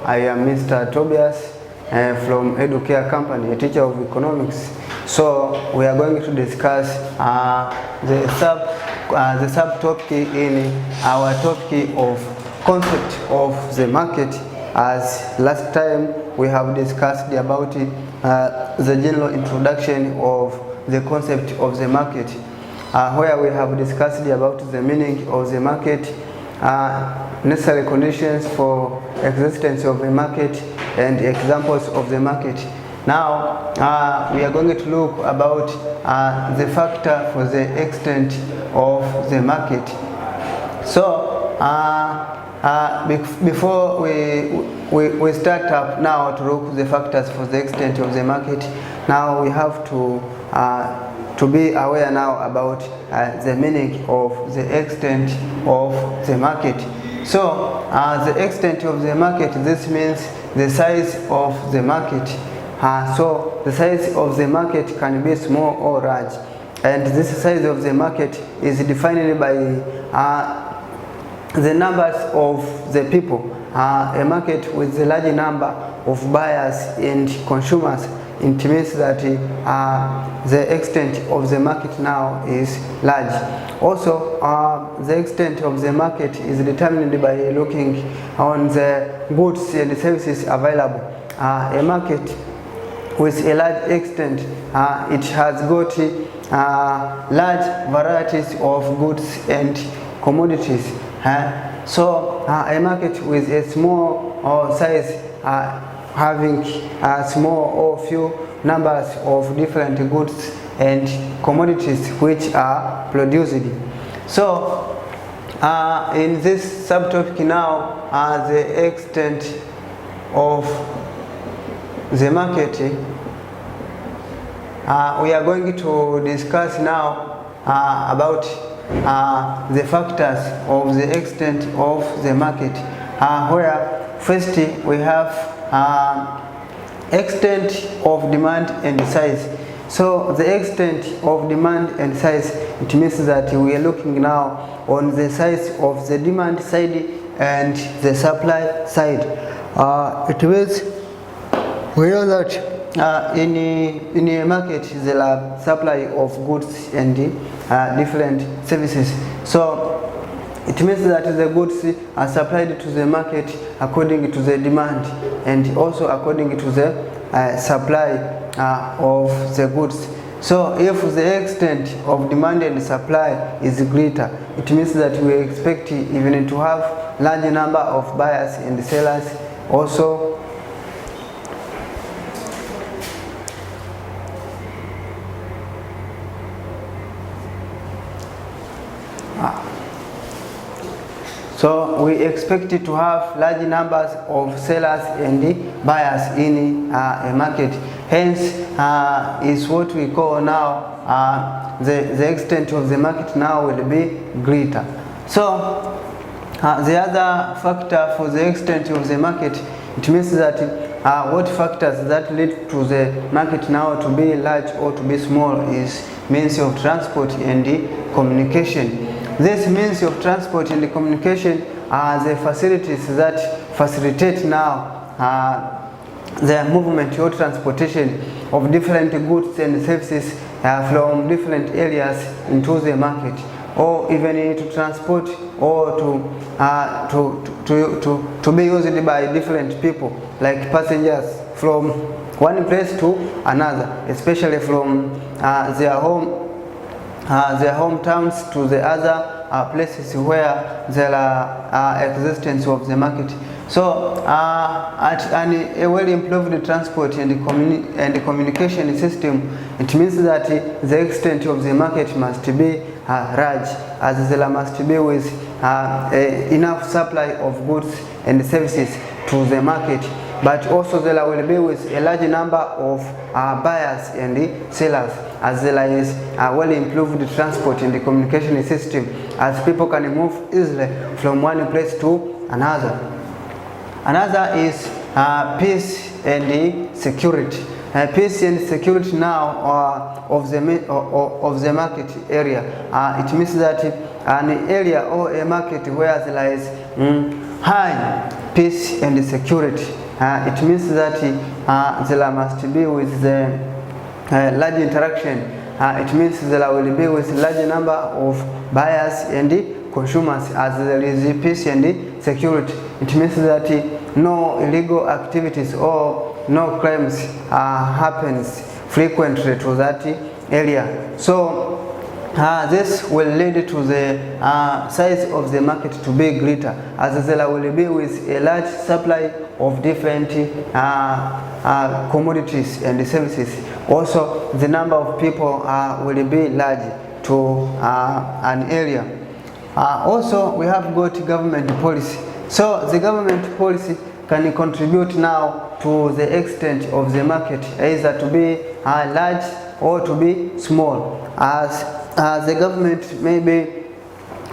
I am Mr. Tobias from Edukea Company, a teacher of economics. So we are going to discuss the subtopic in our topic of concept of the market. As last time we have discussed about the general introduction of the concept of the market, where we have discussed about the meaning of the market, necessary conditions for existence of a market, and examples of the market. Now we are going to look about the factor for the extent of the market. So before we start up now to look the factors for the extent of the market, now we have to be aware now about the meaning of the extent of the market. So the extent of the market, this means the size of the market. So the size of the market can be small or large, and this size of the market is defined by the numbers of the people. A market with a large number of buyers and consumers, it means that the extent of the market now is large. Also, the extent of the market is determined by looking on the goods and services available. A market with a large extent, it has got large varieties of goods and commodities. So a market with a small size, having small or few numbers of different goods and commodities which are produced. So in this subtopic now, the extent of the market, we are going to discuss now about the factors of the extent of the market, where first we have extent of demand and size. So the extent of demand and size, it means that we are looking now on the size of the demand side and the supply side. It means we know that in a market there are supply of goods and different services. So it means that the goods are supplied to the market according to the demand and also according to the supply of the goods. So if the extent of demand and supply is greater, it means that we expect even to have large number of buyers and sellers. Also so we expect to have large numbers of sellers and buyers in a market. Hence is what we call now the extent of the market now will be greater. So the other factor for the extent of the market, it means that what factors that lead to the market now to be large or to be small is means of transport and communication. This means of transport and communication are the facilities that facilitate now the movement or transportation of different goods and services from different areas into the market, or even to transport or to be used by different people, like passengers from one place to another, especially from their hometowns to the other places where there are existence of the market. So a well-improved transport and communication system, it means that the extent of the market must be large, as there must be with enough supply of goods and services to the market, but also there will be with a large number of buyers and sellers, as there is a well-improved transport and communication system, as people can move easily from one place to another. Another is peace and security. Peace and security now of the market area. It means that an area or a market where there is high peace and security. It means that there must be with the large interaction. It means there will be with large number of buyers and consumers as there is peace and security. It means that no illegal activities or no crimes happens frequently to that area. So this will lead to the size of the market to be greater, as there will be with a large supply of different commodities and services. Also, the number of people will be large to an area. Also, we have got government policy. So the government policy can contribute now to the extent of the market, either to be large or to be small, as the government maybe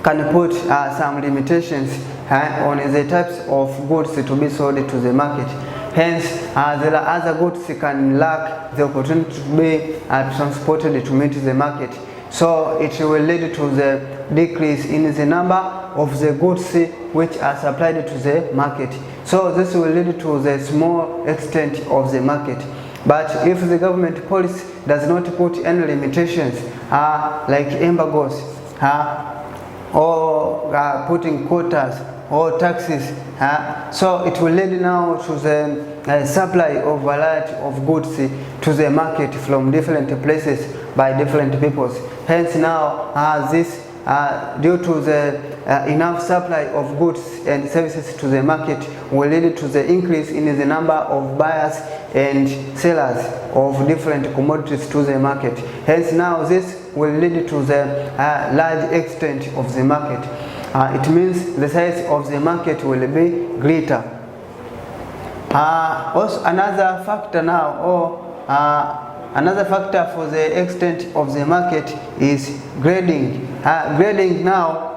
can put some limitations on the types of goods to be sold to the market. Hence, there are other goods can lack the opportunity to be transported to meet the market. So it will lead to the decrease in the number of the goods which are supplied to the market. So this will lead to the small extent of the market. But if the government policy does not put any limitations like embargoes or putting quotas or taxes, so it will lead now to the supply of variety of goods to the market from different places by different peoples. Hence now this due to the enough supply of goods and services to the market will lead to the increase in the number of buyers and sellers of different commodities to the market. Hence now this will lead to the large extent of the market. It means the size of the market will be greater. Also another factor now, or another factor for the extent of the market is grading. Grading now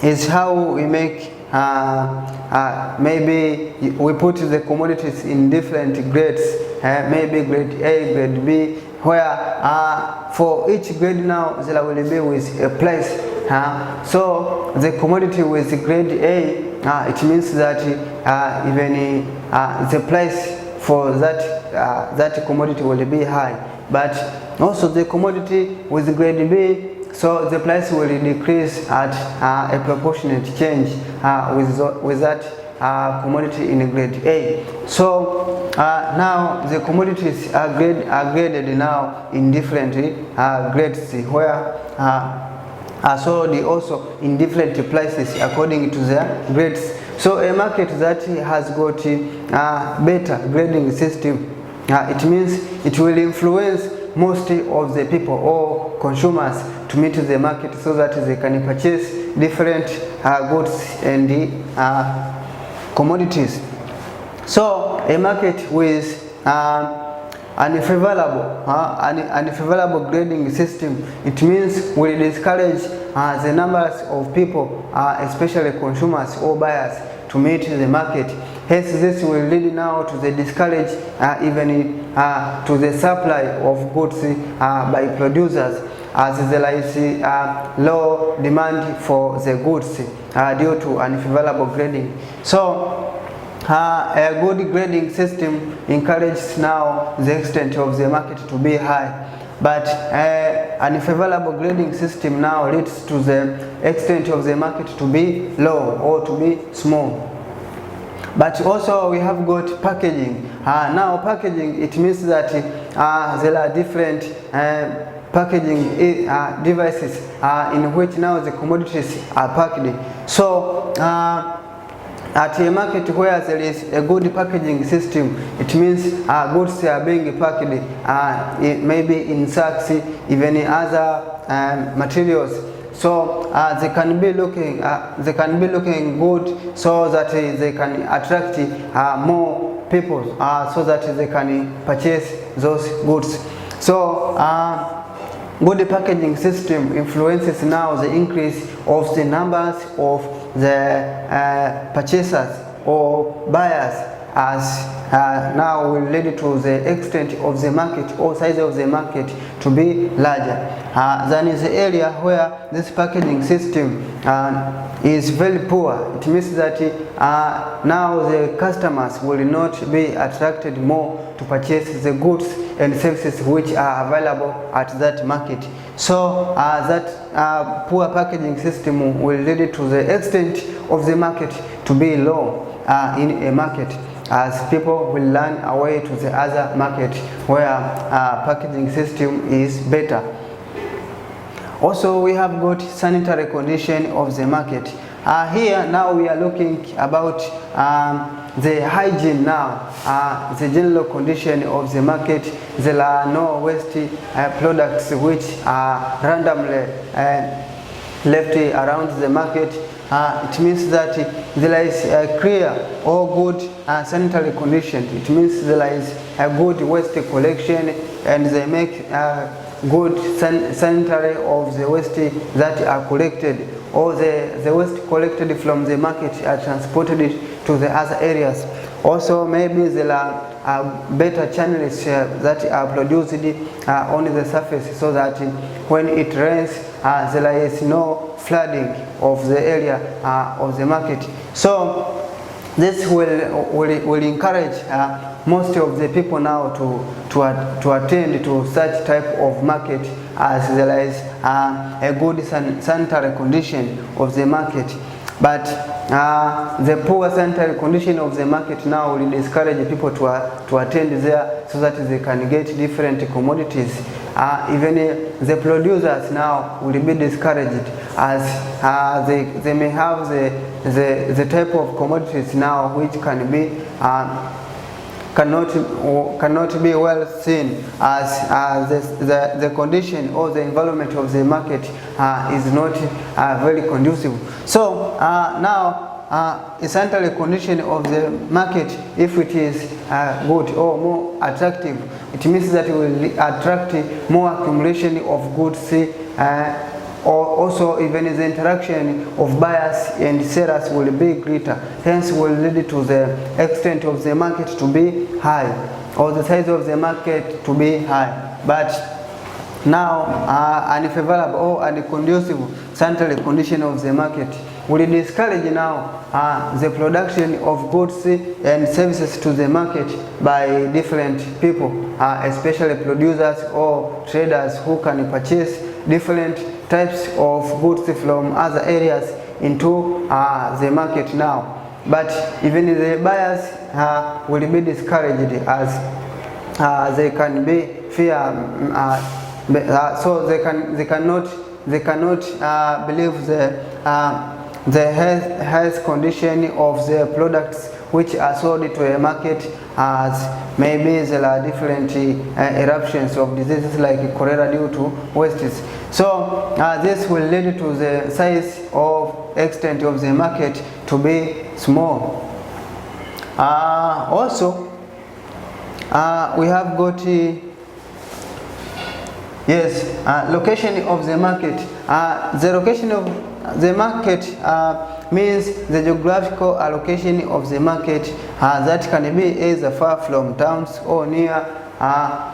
is how we make maybe we put the commodities in different grades, maybe grade A, grade B, where for each grade now there will be with a price. So the commodity with grade A, it means that even the price for that commodity will be high. But also the commodity with grade B, so the price will decrease at a proportionate change with that commodity in grade A. So now the commodities are graded now in different grades, where are sold also in different prices according to their grades. So a market that has got better grading system, it means it will influence most of the people or consumers to meet the market so that they can purchase different goods and commodities. So a market with unfavorable grading system, it means will discourage the numbers of people, especially consumers or buyers, to meet the market. Hence this will lead now to the discourage even to the supply of goods by producers, as there is low demand for the goods due to unfavorable grading. So a good grading system encourages now the extent of the market to be high, but an unfavorable grading system now leads to the extent of the market to be low or to be small. But also we have got packaging. Now packaging, it means that there are different packaging devices in which now the commodities are packed. So at a market where there is a good packaging system, it means goods are being packed maybe in sacks, even in other materials. So they can be looking good, so that they can attract more people, so that they can purchase those goods. So good packaging system influences now the increase of the numbers of the purchasers or buyers as now will lead to the extent of the market or size of the market to be larger than is the area where this packaging system is very poor. It means that now the customers will not be attracted more to purchase the goods and services which are available at that market. So that poor packaging system will lead to the extent of the market to be low in a market, as people will run away to the other market where packaging system is better. Also, we have got sanitary condition of the market. Here now we are looking about the hygiene now, the general condition of the market. There are no waste products which are randomly left around the market. It means that there is a clear or good sanitary condition. It means there is a good waste collection, and they make good sanitary of the waste that are collected, or the waste collected from the market are transported to the other areas. Also, maybe there are better channels that are produced on the surface, so that when it rains there is no flooding of the area of the market. So this will encourage most of the people now to attend to such type of market, as there is a good sanitary condition of the market. But the poor sanitary condition of the market now will discourage people to attend there, so that they can get different commodities. Even the producers now will be discouraged, as they may have the type of commodities now which can be cannot be well seen, as the condition or the environment of the market is not very conducive. So now a sanitary condition of the market, if it is good or more attractive, it means that it will attract more accumulation of goods, or also even the interaction of buyers and sellers will be greater. Hence will lead to the extent of the market to be high, or the size of the market to be high. But now unfavorable or unconducive sanitary condition of the market will discourage now the production of goods and services to the market by different people, especially producers or traders who can purchase different types of goods from other areas into the market now. But even the buyers will be discouraged, as they can be fear, so they cannot believe the health condition of the products which are sold to a market, as maybe there are different eruptions of diseases like cholera due to wastes. So this will lead to the size of extent of the market to be small. Also, we have got location of the market. The location of the market means the geographical allocation of the market that can be either far from towns or near.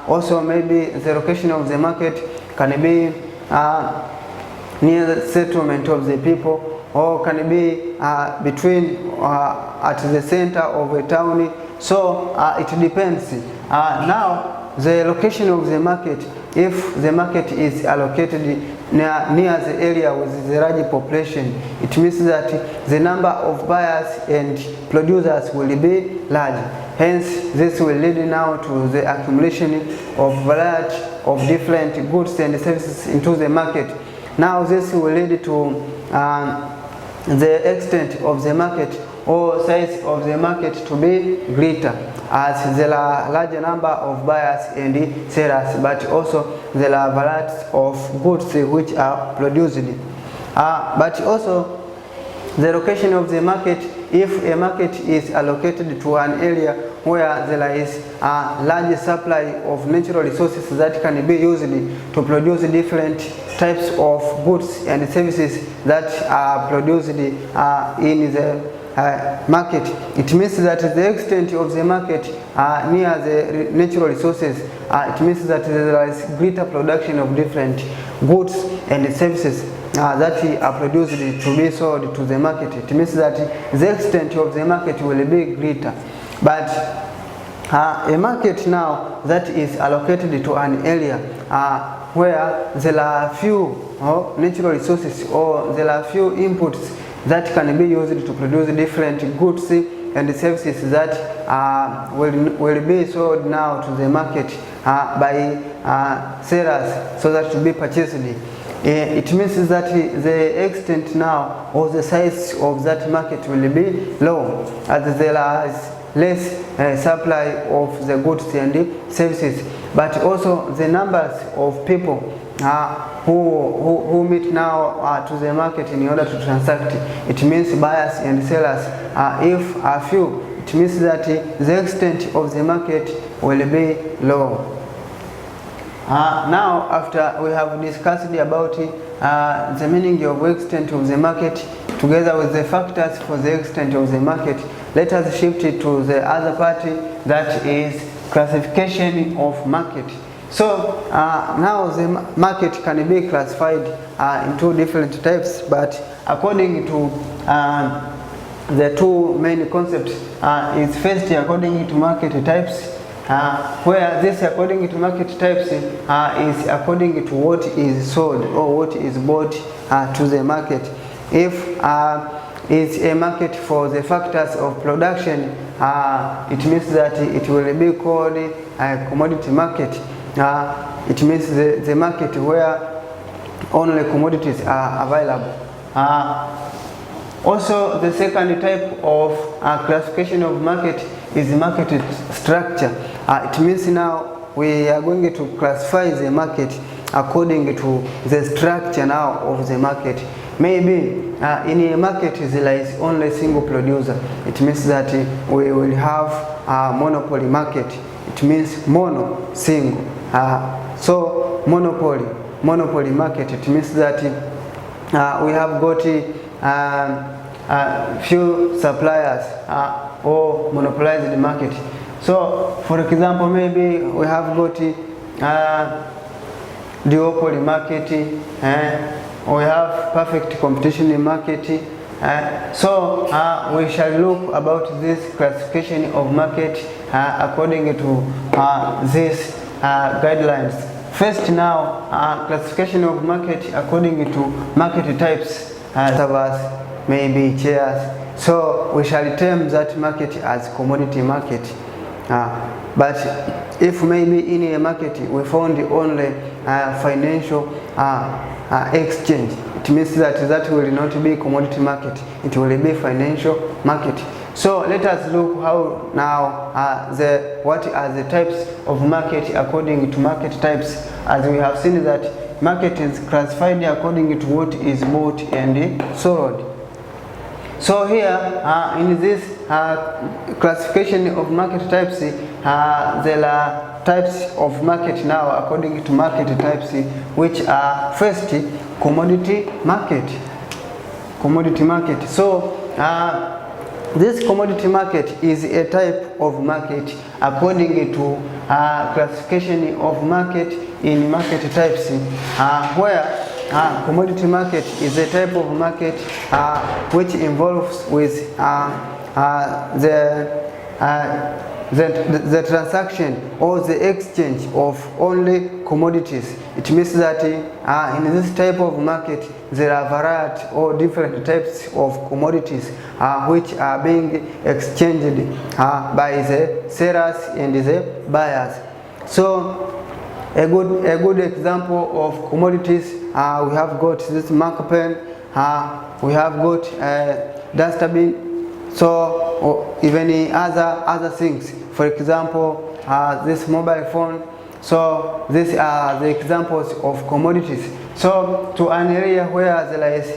Also, maybe the location of the market can be near the settlement of the people, or can be between at the center of a town. So it depends. Now the location of the market, if the market is allocated near the area with the large population, it means that the number of buyers and producers will be large. Hence, this will lead now to the accumulation of variety of different goods and services into the market. Now this will lead to the extent of the market or size of the market to be greater, as there are larger number of buyers and sellers, but also there are varieties of goods which are produced. But also the location of the market, if a market is allocated to an area where there is a large supply of natural resources that can be used to produce different types of goods and services that are produced in the market. It means that the extent of the market near the natural resources, it means that there is greater production of different goods and services that are produced to be sold to the market. It means that the extent of the market will be greater. But a market now that is allocated to an area where there are few natural resources, or there are few inputs that can be used to produce different goods and services that will be sold now to the market by sellers so that to be purchased. It means that the extent now or the size of that market will be low, as there is less supply of the goods and services, but also the numbers of people who meet now to the market in order to transact. It means buyers and sellers. If a few, it means that the extent of the market will be low. Now, after we have discussed about the meaning of extent of the market together with the factors for the extent of the market, let us shift it to the other part, that is classification of market. So now the market can be classified in two different types, but according to the two main concepts, is first according to market types, where this according to market types is according to what is sold or what is bought to the market. If it's a market for the factors of production, it means that it will be called a commodity market. It means the market where only commodities are available. Also, the second type of classification of market is market structure. It means now we are going to classify the market according to the structure now of the market. Maybe in a market there is only single producer. It means that we will have a monopoly market. It means mono, single. So monopoly market. It means that we have got few suppliers or monopolized the market. So, for example, maybe we have got duopoly market, we have perfect competition in market. So we shall look about this classification of market according to these guidelines. First now, classification of market according to market types, servers, maybe chairs. So we shall term that market as commodity market. But if maybe in a market we found only financial exchange, it means that will not be commodity market, it will be financial market. So let us look how now what are the types of market according to market types, as we have seen that market is classified according to what is bought and sold. So here in this classification of market types, there are types of market now according to market types, which are first commodity market. So this commodity market is a type of market according to classification of market in market types, where commodity market is a type of market which involves with the transaction or the exchange of only commodities. It means that in this type of market there are variety or different types of commodities which are being exchanged by the sellers and the buyers. So a good example of commodities, we have got this marker pen, we have got dustbin, so even other things. For example, this mobile phone. So these are the examples of commodities. So to an area where there is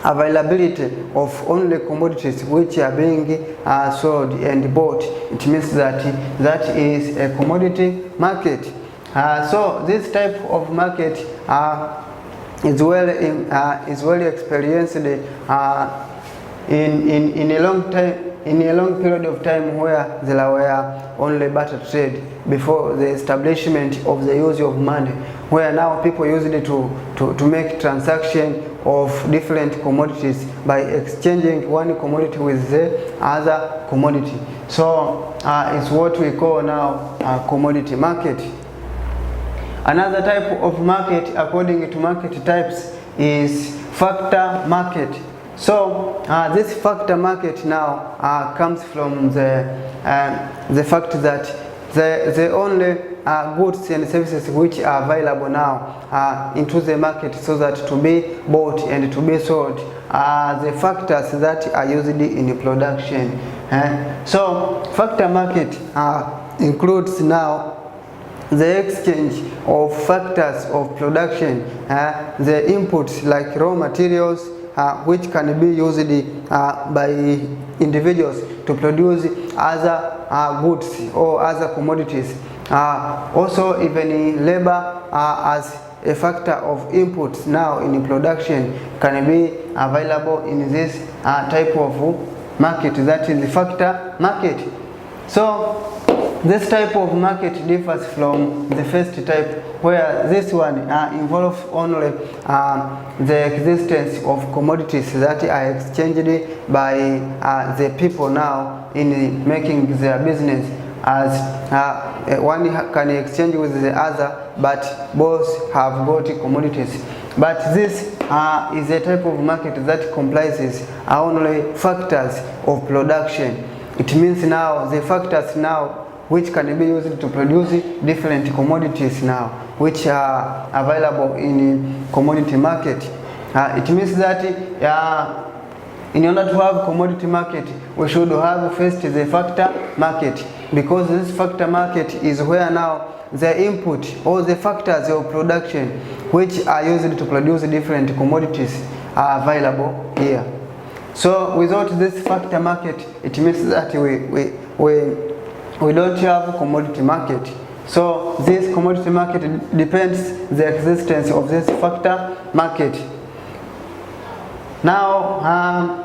availability of only commodities which are being sold and bought, it means that is a commodity market. So this type of market is well experienced in a long time, in a long period of time where there were only barter trade before the establishment of the use of money, where now people use it to make transaction of different commodities by exchanging one commodity with the other commodity. So it's what we call now a commodity market. Another type of market, according to market types, is factor market. So this factor market now comes from the fact that the only goods and services which are available now into the market so that to be bought and to be sold are the factors that are used in production. So factor market includes now the exchange of factors of production, the inputs like raw materials, which can be used by individuals to produce other goods or other commodities. Also even labor as a factor of inputs now in production can be available in this type of market, that is the factor market. So this type of market differs from the first type, where this one involves only the existence of commodities that are exchanged by the people now in making their business, as one can exchange with the other, but both have got commodities. But this is a type of market that comprises only factors of production. It means now the factors now which can be used to produce different commodities now, which are available in commodity market. It means that in order to have commodity market, we should have first the factor market, because this factor market is where now the input or the factors of production which are used to produce different commodities are available here. So without this factor market, it means that we don't have commodity market. So this commodity market depends the existence of this factor market. Now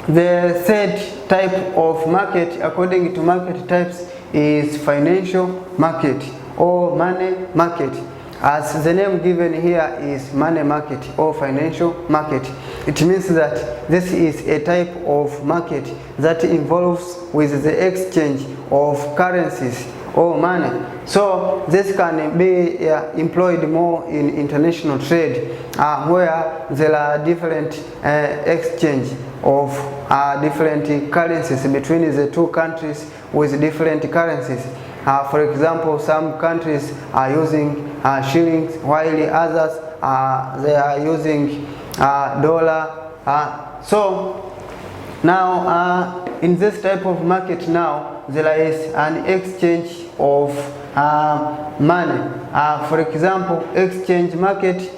the third type of market according to market types is financial market or money market. As the name given here is money market or financial market, it means that this is a type of market that involves with the exchange of currencies or money. So this can be employed more in international trade, where there are different exchange of different currencies between the two countries with different currencies. For example, some countries are using shillings, while others they are using dollar. So now in this type of market now there is an exchange of money. For example, exchange market,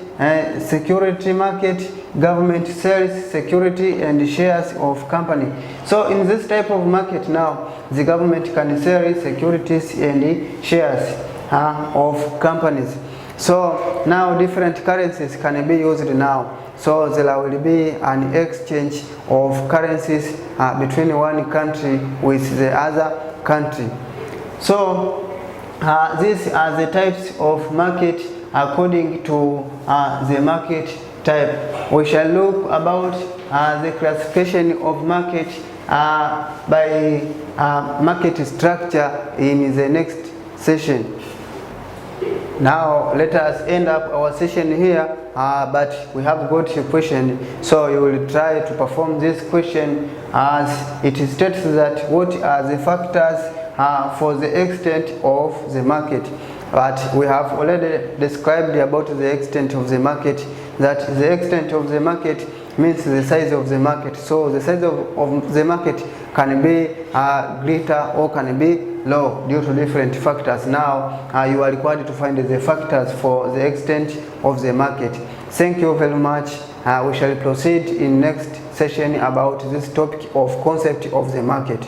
security market, government sells security and shares of company. So in this type of market now, the government can sell securities and shares of companies. So now different currencies can be used now. So there will be an exchange of currencies between one country with the other country. So these are the types of market according to the market type. We shall look about the classification of market by market structure in the next session. Now let us end up our session here, but we have got a question, so you will try to perform this question as it states that what are the factors for the extent of the market. But we have already described about the extent of the market, that the extent of the market means the size of the market. So the size of the market can be greater or can be low due to different factors. Now you are required to find the factors for the extent of the market. Thank you very much. We shall proceed in next session about this topic of concept of the market.